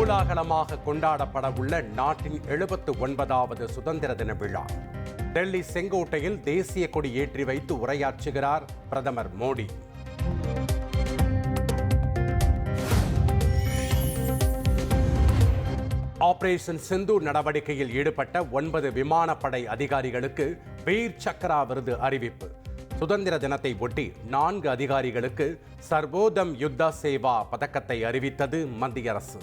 கோலாகலமாக கொண்டாடப்படவுள்ள நாட்டின் 79வது சுதந்திர தின விழா. டெல்லி செங்கோட்டையில் தேசிய கொடி ஏற்றி வைத்து உரையாற்றுகிறார் பிரதமர் மோடி. ஆபரேஷன் சிந்தூர் நடவடிக்கையில் ஈடுபட்ட 9 விமானப்படை அதிகாரிகளுக்கு வீர் சக்ரா விருது அறிவிப்பு. சுதந்திர தினத்தை ஒட்டி 4 அதிகாரிகளுக்கு சர்வோதம் யுத்த சேவா பதக்கத்தை அறிவித்தது மத்திய அரசு.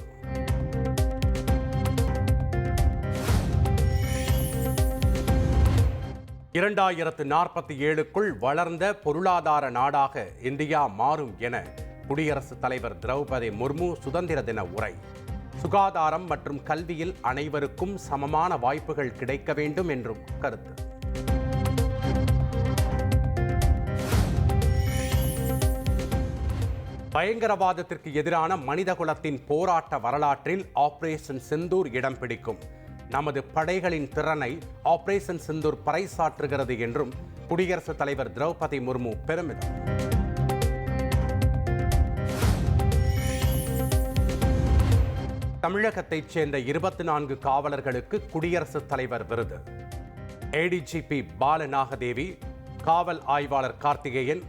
(2047) வளர்ந்த பொருளாதார நாடாக இந்தியா மாறும் என குடியரசுத் தலைவர் திரௌபதி முர்மு சுதந்திர தின உரை. சுகாதாரம் மற்றும் கல்வியில் அனைவருக்கும் சமமான வாய்ப்புகள் கிடைக்க வேண்டும் என்றும் கருத்து. பயங்கரவாதத்திற்கு எதிரான மனிதகுலத்தின் போராட்ட வரலாற்றில் ஆபரேஷன் சிந்தூர் இடம் பிடிக்கும். நமது படைகளின் திறனை ஆபரேஷன் சிந்தூர் பறைசாற்றுகிறது என்றும் குடியரசுத் தலைவர் திரௌபதி முர்மு பெருமிதம். தமிழகத்தைச் சேர்ந்த 24 காவலர்களுக்கு குடியரசுத் தலைவர் விருது. ஏடிஜிபி பாலநாகதேவி, காவல் ஆய்வாளர் கார்த்திகேயன்,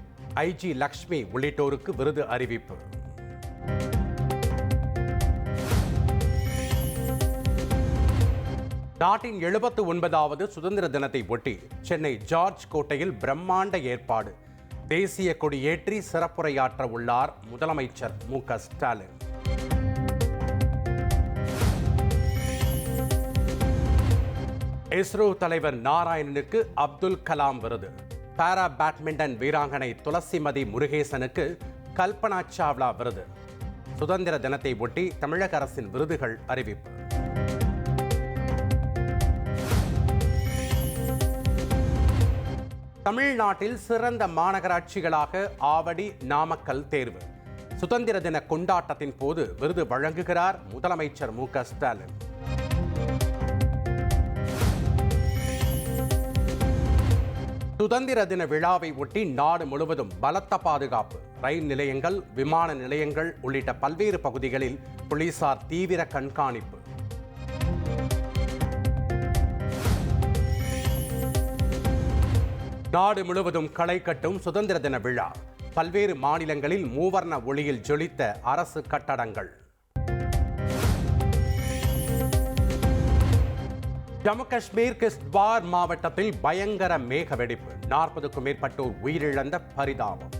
ஐஜி லக்ஷ்மி உள்ளிட்டோருக்கு விருது அறிவிப்பு. நாட்டின் 79வது சுதந்திர தினத்தை ஒட்டி சென்னை ஜார்ஜ் கோட்டையில் பிரம்மாண்ட ஏற்பாடு. தேசிய கொடி ஏற்றி சிறப்புரையாற்ற உள்ளார் முதலமைச்சர் மு.க. ஸ்டாலின். இஸ்ரோ தலைவர் நாராயணனுக்கு அப்துல் கலாம் விருது. பாரா பேட்மிண்டன் வீராங்கனை துளசிமதி முருகேசனுக்கு கல்பனா சாவ்லா விருது. சுதந்திர தினத்தை ஒட்டி தமிழக அரசின் விருதுகள் அறிவிப்பு. தமிழ்நாட்டில் சிறந்த மாநகராட்சிகளாக ஆவடி, நாமக்கல் தேர்வு. சுதந்திர தின கொண்டாட்டத்தின் போது விருது வழங்குகிறார் முதலமைச்சர் மு.க. ஸ்டாலின். சுதந்திர தின விழாவை ஒட்டி நாடு முழுவதும் பலத்த பாதுகாப்பு. ரயில் நிலையங்கள், விமான நிலையங்கள் உள்ளிட்ட பல்வேறு பகுதிகளில் போலீசார் தீவிர கண்காணிப்பு. நாடு முழுவதும் களை கட்டும் சுதந்திர தின விழா. பல்வேறு மாநிலங்களில் மூவர்ண ஒளியில் ஜொலித்த அரசு கட்டடங்கள். ஜம்மு காஷ்மீர் கிஸ்த்வார் மாவட்டத்தில் பயங்கர மேக வெடிப்பு. 40க்கும் மேற்பட்டோர் உயிரிழந்த பரிதாபம்.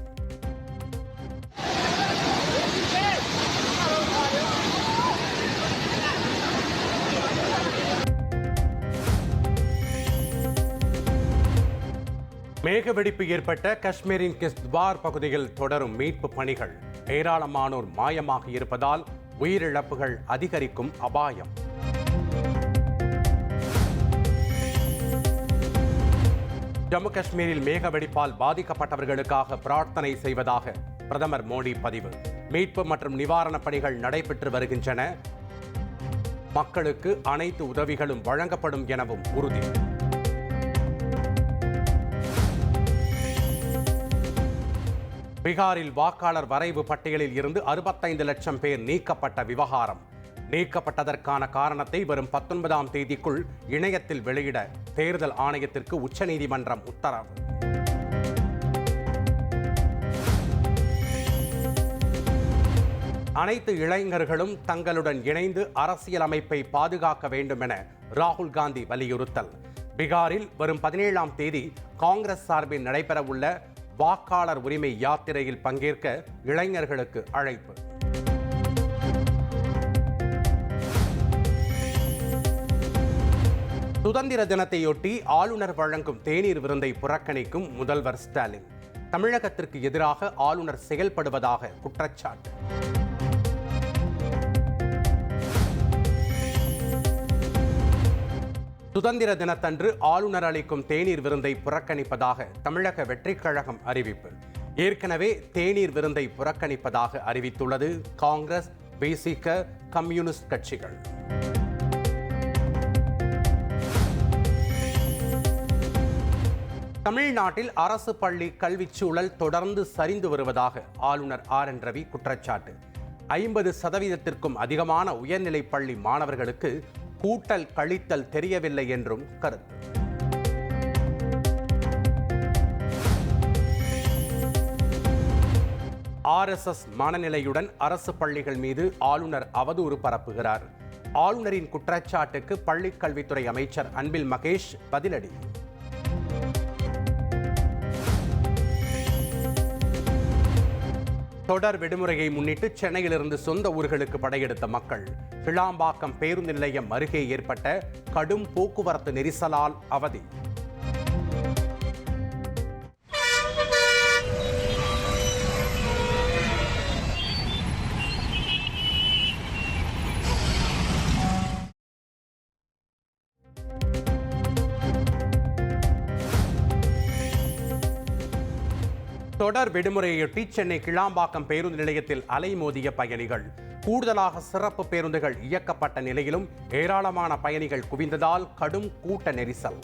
மேகவெடிப்பு ஏற்பட்ட காஷ்மீரின் கிஸ்த்வார் பகுதியில் தொடரும் மீட்பு பணிகள். ஏராளமானோர் மாயமாக இருப்பதால் உயிரிழப்புகள் அதிகரிக்கும் அபாயம். ஜம்மு காஷ்மீரில் மேக வெடிப்பால் பாதிக்கப்பட்டவர்களுக்காக பிரார்த்தனை செய்வதாக பிரதமர் மோடி பதிவு. மீட்பு மற்றும் நிவாரணப் பணிகள் நடைபெற்று வருகின்றன. மக்களுக்கு அனைத்து உதவிகளும் வழங்கப்படும் எனவும் உறுதி. பீகாரில் வாக்காளர் வரைவு பட்டியலில் இருந்து 65 லட்சம் பேர் நீக்கப்பட்ட விவகாரம். நீக்கப்பட்டதற்கான காரணத்தை வரும் 19ஆம் தேதிக்குள் இணையத்தில் வெளியிட தேர்தல் ஆணையத்திற்கு உச்சநீதிமன்றம் உத்தரவு. அனைத்து இளைஞர்களும் தங்களுடன் இணைந்து அரசியலமைப்பை பாதுகாக்க வேண்டும் என ராகுல் காந்தி வலியுறுத்தல். பீகாரில் வரும் 17ஆம் தேதி காங்கிரஸ் சார்பில் நடைபெறவுள்ள வாக்காளர் உரிமை யாத்திரையில் பங்கேற்க இளைஞர்களுக்கு அழைப்பு. சுதந்திர தினத்தையொட்டி ஆளுநர் வழங்கும் தேநீர் விருந்தை புறக்கணிக்கும் முதல்வர் ஸ்டாலின். தமிழகத்திற்கு எதிராக ஆளுநர் செயல்படுவதாக குற்றச்சாட்டு. சுதந்திர தினத்தன்று ஆளுநர் அளிக்கும் தேநீர் விருந்தை புறக்கணிப்பதாக தமிழக வெற்றிக் கழகம் அறிவிப்பு. ஏற்கனவே தேநீர் விருந்தை புறக்கணிப்பதாக அறிவித்துள்ளது காங்கிரஸ், விசிக, கம்யூனிஸ்ட் கட்சிகள். தமிழ்நாட்டில் அரசு பள்ளி கல்விச் சூழல் தொடர்ந்து சரிந்து வருவதாக ஆளுநர் ஆர்.என். ரவி குற்றச்சாட்டு. 50% அதிகமான உயர்நிலை பள்ளி மாணவர்களுக்கு கூட்டல் கழித்தல் தெரியவில்லை என்றும் கருத்து. RSS மனநிலையுடன் அரசு பள்ளிகள் மீது ஆளுநர் அவதூறு பரப்புகிறார். ஆளுநரின் குற்றச்சாட்டுக்கு பள்ளிக் கல்வித்துறை அமைச்சர் அன்பில் மகேஷ் பதிலடி. தொடர் விடுமுறையை முன்னிட்டு சென்னையிலிருந்து சொந்த ஊர்களுக்கு படையெடுத்த மக்கள். கிளாம்பாக்கம் பேருந்து நிலையம் அருகே ஏற்பட்ட கடும் போக்குவரத்து நெரிசலால் அவதி. தொடர் விடுமுறையொட்டி சென்னை கிளாம்பாக்கம் பேருந்து நிலையத்தில் அலைமோதிய பயணிகள். கூடுதலாக சிறப்பு பேருந்துகள் இயக்கப்பட்ட நிலையிலும் ஏராளமான பயணிகள் குவிந்ததால் கடும் கூட்ட நெரிசல்.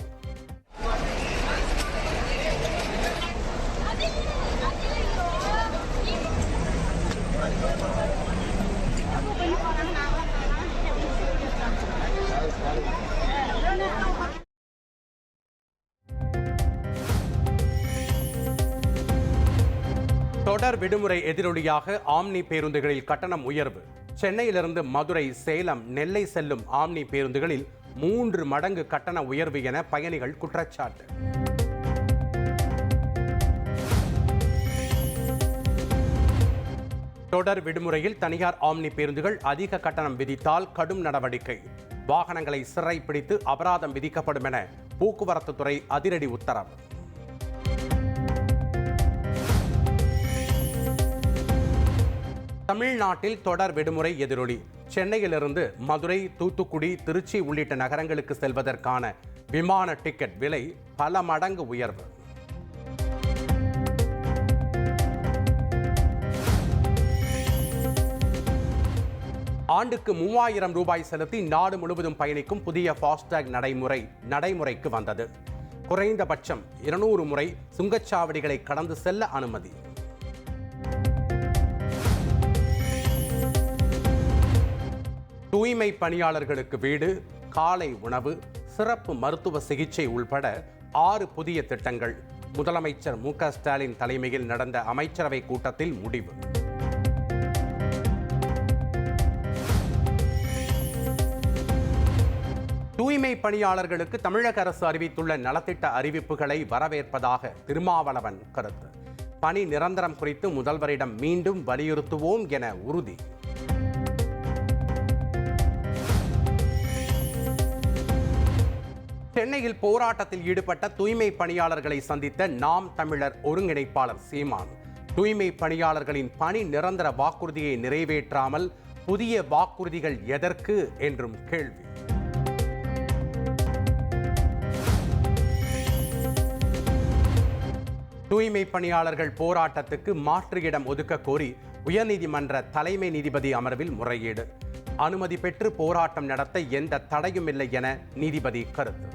தொடர் விடுமுறை எதிரொலியாக ஆம்னி பேருந்துகளில் கட்டணம் உயர்வு. சென்னையிலிருந்து மதுரை, சேலம், நெல்லை செல்லும் ஆம்னி பேருந்துகளில் 3 மடங்கு கட்டண உயர்வு என பயணிகள் குற்றச்சாட்டு. தொடர் விடுமுறையில் தனியார் ஆம்னி பேருந்துகள் அதிக கட்டணம் விதித்தால் கடும் நடவடிக்கை. வாகனங்களை சிறை பிடித்து அபராதம் விதிக்கப்படும் என போக்குவரத்து துறை அதிரடி உத்தரவு. தமிழ்நாட்டில் தொடர் விடுமுறை எதிரொலி. சென்னையிலிருந்து மதுரை, தூத்துக்குடி, திருச்சி உள்ளிட்ட நகரங்களுக்கு செல்வதற்கான விமான டிக்கெட் விலை பல மடங்கு உயர்வு. ஆண்டுக்கு 3000 ரூபாய் செலுத்தி நாடு முழுவதும் பயணிக்கும் புதிய ஃபாஸ்டாக் நடைமுறைக்கு வந்தது. குறைந்தபட்சம் 200 முறை சுங்கச்சாவடிகளை கடந்து செல்ல அனுமதி. தூய்மை பணியாளர்களுக்கு வீடு, காலை உணவு, சிறப்பு மருத்துவ சிகிச்சை உள்பட 6 புதிய திட்டங்கள். முதலமைச்சர் மு.க. ஸ்டாலின் தலைமையில் நடந்த அமைச்சரவை கூட்டத்தில் முடிவு. தூய்மை பணியாளர்களுக்கு தமிழக அரசு அறிவித்துள்ள நலத்திட்ட அறிவிப்புகளை வரவேற்பதாக திருமாவளவன் கருத்து. பணி நிரந்தரம் குறித்து முதல்வரிடம் மீண்டும் வலியுறுத்துவோம் என உறுதி. சென்னையில் போராட்டத்தில் ஈடுபட்ட தூய்மை பணியாளர்களை சந்தித்த நாம் தமிழர் ஒருங்கிணைப்பாளர் சீமான். தூய்மை பணியாளர்களின் பணி நிரந்தர வாக்குறுதியை நிறைவேற்றாமல் புதிய வாக்குறுதிகள் எதற்கு என்றும் கேள்வி. தூய்மை பணியாளர்கள் போராட்டத்துக்கு மாற்று இடம் ஒதுக்க கோரி உயர்நீதிமன்ற தலைமை நீதிபதி அமர்வில் முறையீடு. அனுமதி பெற்று போராட்டம் நடத்த எந்த தடையும் இல்லை என நீதிபதி கருத்து.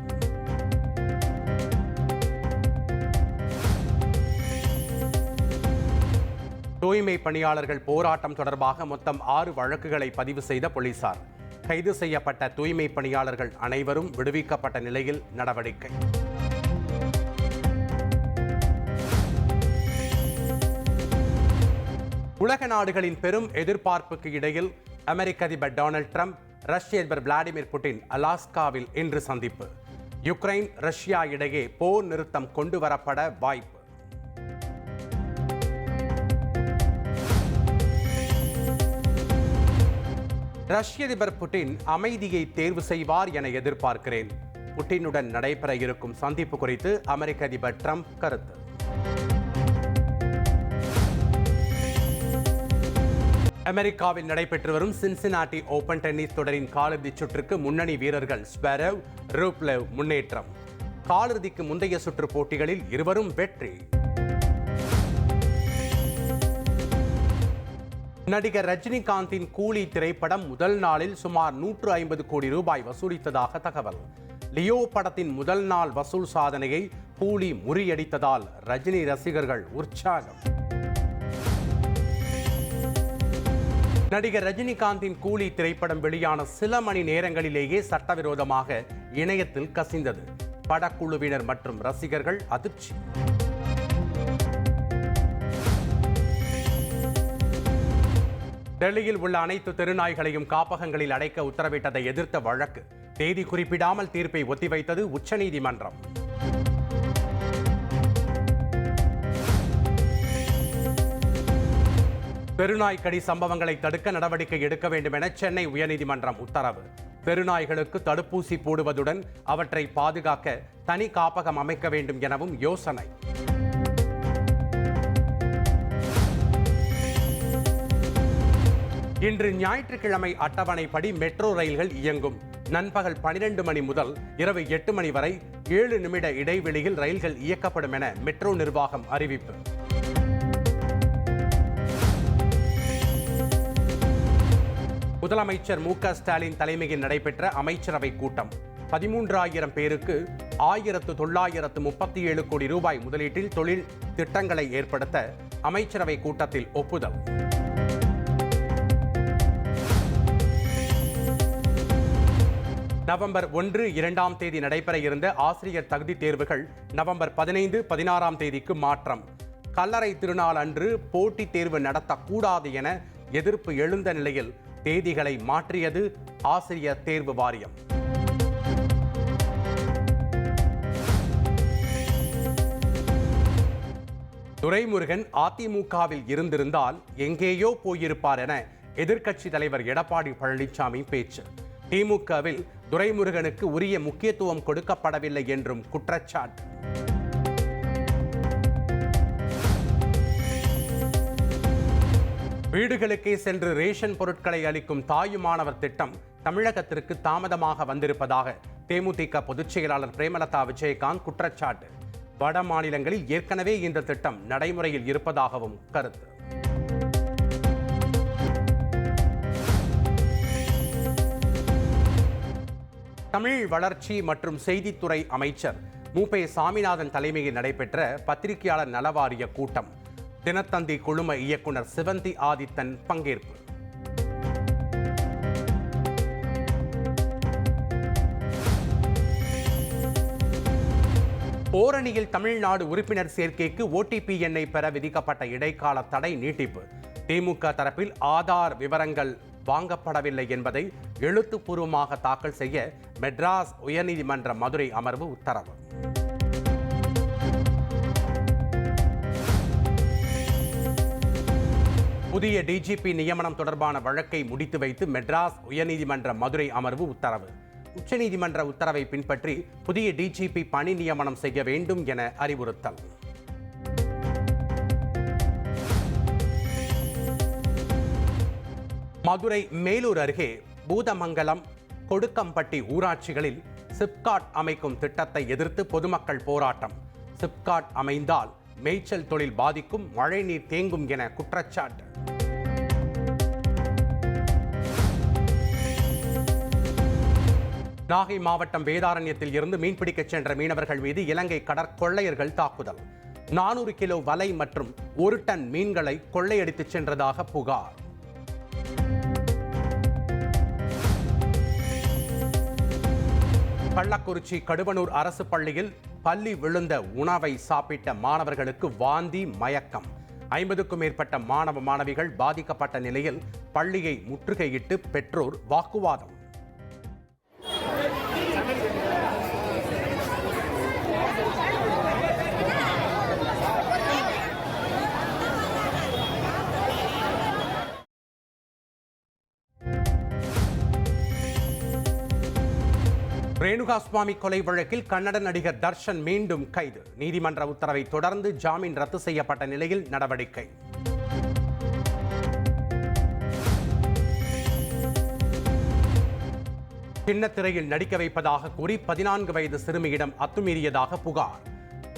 தூய்மை பணியாளர்கள் போராட்டம் தொடர்பாக மொத்தம் 6 வழக்குகளை பதிவு செய்த போலீசார். கைது செய்யப்பட்ட தூய்மை பணியாளர்கள் அனைவரும் விடுவிக்கப்பட்ட நிலையில் நடவடிக்கை. உலக நாடுகளின் பெரும் எதிர்பார்ப்புக்கு இடையில் அமெரிக்க அதிபர் டொனால்ட் ட்ரம்ப், ரஷ்ய அதிபர் விளாடிமிர் புட்டின் அலாஸ்காவில் இன்று சந்திப்பு. யுக்ரைன், ரஷ்யா இடையே போர் நிறுத்தம் கொண்டு வரப்பட வாய்ப்பு. ரஷ்ய அதிபர் புட்டின் அமைதியை தேர்வு செய்வார் என எதிர்பார்க்கிறேன். புட்டினுடன் நடைபெற இருக்கும் சந்திப்பு குறித்து அமெரிக்க அதிபர் ட்ரம்ப் கருத்து. அமெரிக்காவில் நடைபெற்று வரும் சின்சினாட்டி ஓபன் டென்னிஸ் தொடரின் காலிறுதிச் சுற்றுக்கு முன்னணி வீரர்கள் ஸ்வெரேவ், ரூப்லெவ் முன்னேற்றம். காலிறுதிக்கு முந்தைய சுற்று போட்டிகளில் இருவரும் வெற்றி. நடிகர் ரஜினிகாந்தின் கூலி திரைப்படம் முதல் நாளில் சுமார் 150 கோடி ரூபாய் வசூலித்ததாக தகவல். லியோ படத்தின் முதல் நாள் வசூல் சாதனையை கூலி முறியடித்ததால் ரஜினி ரசிகர்கள் உற்சாகம். நடிகர் ரஜினிகாந்தின் கூலி திரைப்படம் வெளியான சில மணி நேரங்களிலேயே சட்டவிரோதமாக இணையத்தில் கசிந்தது. படக்குழுவினர் மற்றும் ரசிகர்கள் அதிர்ச்சி. டெல்லியில் உள்ள அனைத்து தெருநாய்களையும் காப்பகங்களில் அடைக்க உத்தரவிட்டதை எதிர்த்த வழக்கு தேதி குறிப்பிடாமல் தீர்ப்பை ஒத்திவைத்தது உச்சநீதிமன்றம். பெருநாய்க்கடி சம்பவங்களை தடுக்க நடவடிக்கை எடுக்க வேண்டும் என சென்னை உயர்நீதிமன்றம் உத்தரவு. பெருநாய்களுக்கு தடுப்பூசி போடுவதுடன் அவற்றை பாதுகாக்க தனி காப்பகம் அமைக்க வேண்டும் எனவும் யோசனை. இன்று ஞாயிற்றுக்கிழமை அட்டவணைப்படி மெட்ரோ ரயில்கள் இயங்கும். நண்பகல் 12 மணி முதல் இரவு 8 மணி வரை 7 நிமிட இடைவெளியில் ரயில்கள் இயக்கப்படும் என மெட்ரோ நிர்வாகம் அறிவிப்பு. முதலமைச்சர் மு.க. ஸ்டாலின் தலைமையில் நடைபெற்ற அமைச்சரவை கூட்டம். 13,000 பேருக்கு 1,937 கோடி ரூபாய் முதலீட்டில் தொழில் திட்டங்களை ஏற்படுத்த அமைச்சரவை கூட்டத்தில் ஒப்புதல். நவம்பர் 1-2 தேதி நடைபெற இருந்த ஆசிரியர் தகுதி தேர்வுகள் நவம்பர் 15-16 தேதிக்கு மாற்றம். கல்லறை திருநாள் அன்று போட்டித் தேர்வு நடத்தக்கூடாது என எதிர்ப்பு எழுந்த நிலையில் தேதிகளை மாற்றியது ஆசிரியர் தேர்வு வாரியம். துரைமுருகன் அதிமுகவில் இருந்திருந்தால் எங்கேயோ போயிருப்பார் என எதிர்க்கட்சி தலைவர் எடப்பாடி பழனிசாமி பேச்சு. திமுகவில் துரைமுருகனுக்கு உரிய முக்கியத்துவம் கொடுக்கப்படவில்லை என்றும் குற்றச்சாட்டு. வீடுகளுக்கே சென்று ரேஷன் பொருட்களை அளிக்கும் தாயுமானவர் திட்டம் தமிழகத்திற்கு தாமதமாக வந்திருப்பதாக தேமுதிக பொதுச் செயலாளர் பிரேமலதா விஜயகாந்த் குற்றச்சாட்டு. வட மாநிலங்களில் ஏற்கனவே இந்த திட்டம் நடைமுறையில் இருப்பதாகவும் கருத்து. தமிழ் வளர்ச்சி மற்றும் செய்தித்துறை அமைச்சர் மு.பே. சாமிநாதன் தலைமையில் நடைபெற்ற பத்திரிகையாளர் நலவாரிய கூட்டம். தினத்தந்தி குழும இயக்குனர் சிவந்தி ஆதித்தன் பங்கேற்பு. ஓரணியில் தமிழ்நாடு உறுப்பினர் சேர்க்கைக்கு OTP எண்ணை பெற விதிக்கப்பட்ட இடைக்கால தடை நீட்டிப்பு. திமுக தரப்பில் ஆதார் விவரங்கள் வாங்கப்படவில்லை என்பதை எழுத்துப்பூர்வமாக தாக்கல் செய்ய மெட்ராஸ் உயர்நீதிமன்ற மதுரை அமர்வு உத்தரவு. புதிய டிஜிபி நியமனம் தொடர்பான வழக்கை முடித்து வைத்து மெட்ராஸ் உயர்நீதிமன்ற மதுரை அமர்வு உத்தரவு. உச்சநீதிமன்ற உத்தரவை பின்பற்றி புதிய டிஜிபி பணி நியமனம் செய்ய வேண்டும் என அறிவுறுத்தல். மதுரை மேலூர் அருகே பூதமங்கலம் கொடுக்கம்பட்டி ஊராட்சிகளில் சிப்காட் அமைக்கும் திட்டத்தை எதிர்த்து பொதுமக்கள் போராட்டம். சிப்காட் அமைந்தால் மேய்ச்சல் தொழில் பாதிக்கும், மழைநீர் தேங்கும் என குற்றச்சாட்டு. நாகை மாவட்டம் வேதாரண்யத்தில் இருந்து மீன்பிடிக்கச் சென்ற மீனவர்கள் மீது இலங்கை கடற்கொள்ளையர்கள் தாக்குதல். 400 கிலோ வலை மற்றும் 1 டன் மீன்களை கொள்ளையடித்துச் சென்றதாக புகார். கள்ளக்குறிச்சி கடுவனூர் அரசு பள்ளியில் பள்ளி விழுந்த உணவை சாப்பிட்ட மாணவர்களுக்கு வாந்தி, மயக்கம். 50க்கும் மேற்பட்ட மாணவ மாணவிகள் பாதிக்கப்பட்ட நிலையில் பள்ளியை முற்றுகையிட்டு பெற்றோர் வாக்குவாதம். ரேணுகா சுவாமி கொலை வழக்கில் கன்னட நடிகர் தர்ஷன் மீண்டும் கைது. நீதிமன்ற உத்தரவை தொடர்ந்து ஜாமீன் ரத்து செய்யப்பட்ட நிலையில் நடவடிக்கை. சின்னத்திரையில் நடிக்க வைப்பதாக கூறி 14 வயது சிறுமியிடம் அத்துமீறியதாக புகார்.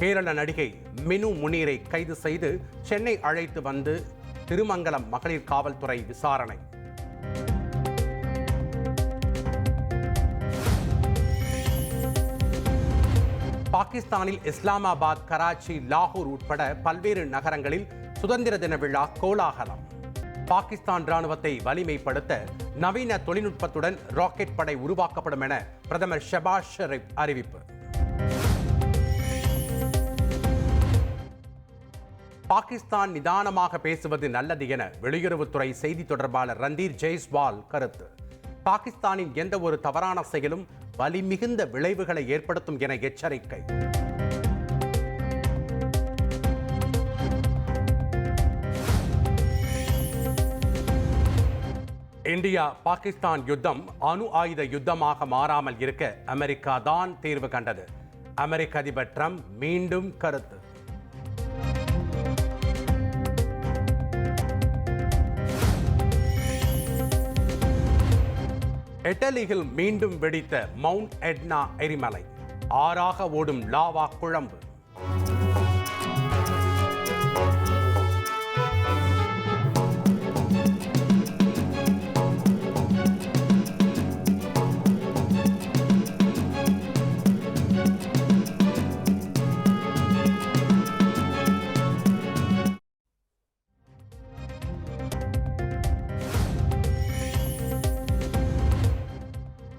கேரள நடிகை மினு முனீரை கைது செய்து சென்னை அழைத்து வந்து திருமங்கலம் மகளிர் காவல்துறை விசாரணை. பாகிஸ்தானில் இஸ்லாமாபாத், கராச்சி, லாகூர் உட்பட பல்வேறு நகரங்களில் சுதந்திர தின விழா கோலாகலம். பாகிஸ்தான் ராணுவத்தை வலிமைப்படுத்த நவீன தொழில்நுட்பத்துடன் ராக்கெட் படை உருவாக்கப்படும் என பிரதமர் ஷபாஸ் ஷெரீப் அறிவிப்பு. பாகிஸ்தான் நிதானமாக பேசுவது நல்லது என வெளியுறவுத்துறை செய்தி தொடர்பாளர் ரந்தீர் ஜெய்ஸ்வால் கருத்து. பாகிஸ்தானின் எந்த ஒரு தவறான செயலும் வலிமிகுந்த விளைவுகளை ஏற்படுத்தும் என எச்சரிக்கை. இந்தியா பாகிஸ்தான் யுத்தம் அணு ஆயுத யுத்தமாக மாறாமல் இருக்க அமெரிக்கா தான் தீர்வு கண்டது. அமெரிக்க அதிபர் ட்ரம்ப் மீண்டும் கருத்து. இட்டலியில் மீண்டும் வெடித்த மவுண்ட் எட்னா எரிமலை, ஆறாக ஓடும் லாவா குழம்பு.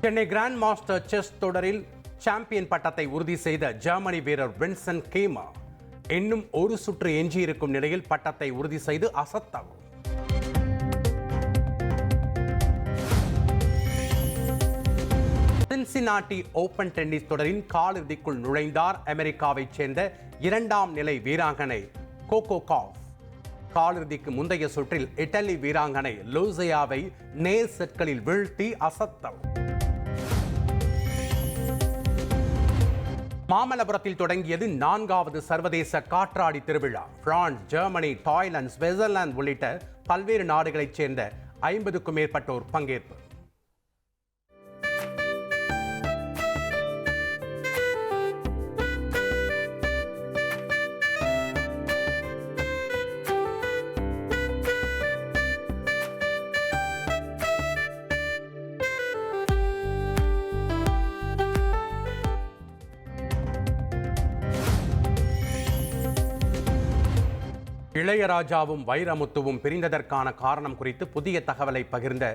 சென்னை கிராண்ட் மாஸ்டர் செஸ் தொடரில் சாம்பியன் பட்டத்தை உறுதி செய்த ஜெர்மனி வீரர் வின்சென்ட் கேமா இன்னும் ஒரு சுற்று எஞ்சியிருக்கும் நிலையில் பட்டத்தை உறுதி செய்து அசத்தல். சின்சினாட்டி ஓபன் டென்னிஸ் தொடரின் காலிறுதிக்குள் நுழைந்தார் அமெரிக்காவைச் சேர்ந்த 2ஆம் நிலை வீராங்கனை கோகோ காஃப். காலிறுதிக்கு முந்தைய சுற்றில் இட்டலி வீராங்கனை லூசியாவை நேர் செட்களில் வீழ்த்தி அசத்தல். மாமல்லபுரத்தில் தொடங்கியது 4வது சர்வதேச காற்றாடி திருவிழா. பிரான்ஸ், ஜெர்மனி, தாய்லாந்து, சுவிட்சர்லாந்து உள்ளிட்ட பல்வேறு நாடுகளைச் சேர்ந்த 50க்கும் மேற்பட்டோர் பங்கேற்பு. இளையராஜாவும் வைரமுத்துவும் பிரிந்ததற்கான காரணம் குறித்து புதிய தகவலை பகிர்ந்த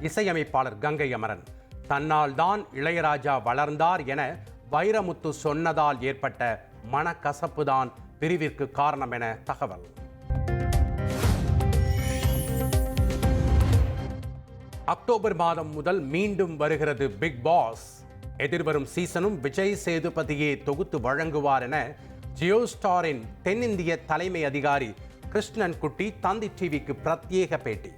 இசையமைப்பாளர் கங்கை அமரன், தன்னால் தான் இளையராஜா வளர்ந்தார் என வைரமுத்து சொன்னதால் ஏற்பட்ட மனக்கசப்புதான் பிரிவிற்கு காரணம் என தகவல். அக்டோபர் மாதம் முதல் மீண்டும் வருகிறது பிக் பாஸ். எதிர்வரும் சீசனும் விஜய் சேதுபதியே தொகுத்து வழங்குவார் என ஜியோ ஸ்டாரின் தென்னிந்திய தலைமை அதிகாரி கிருஷ்ணன் குட்டி தந்தி டிவிக்கு பிரத்யேக பேட்டி.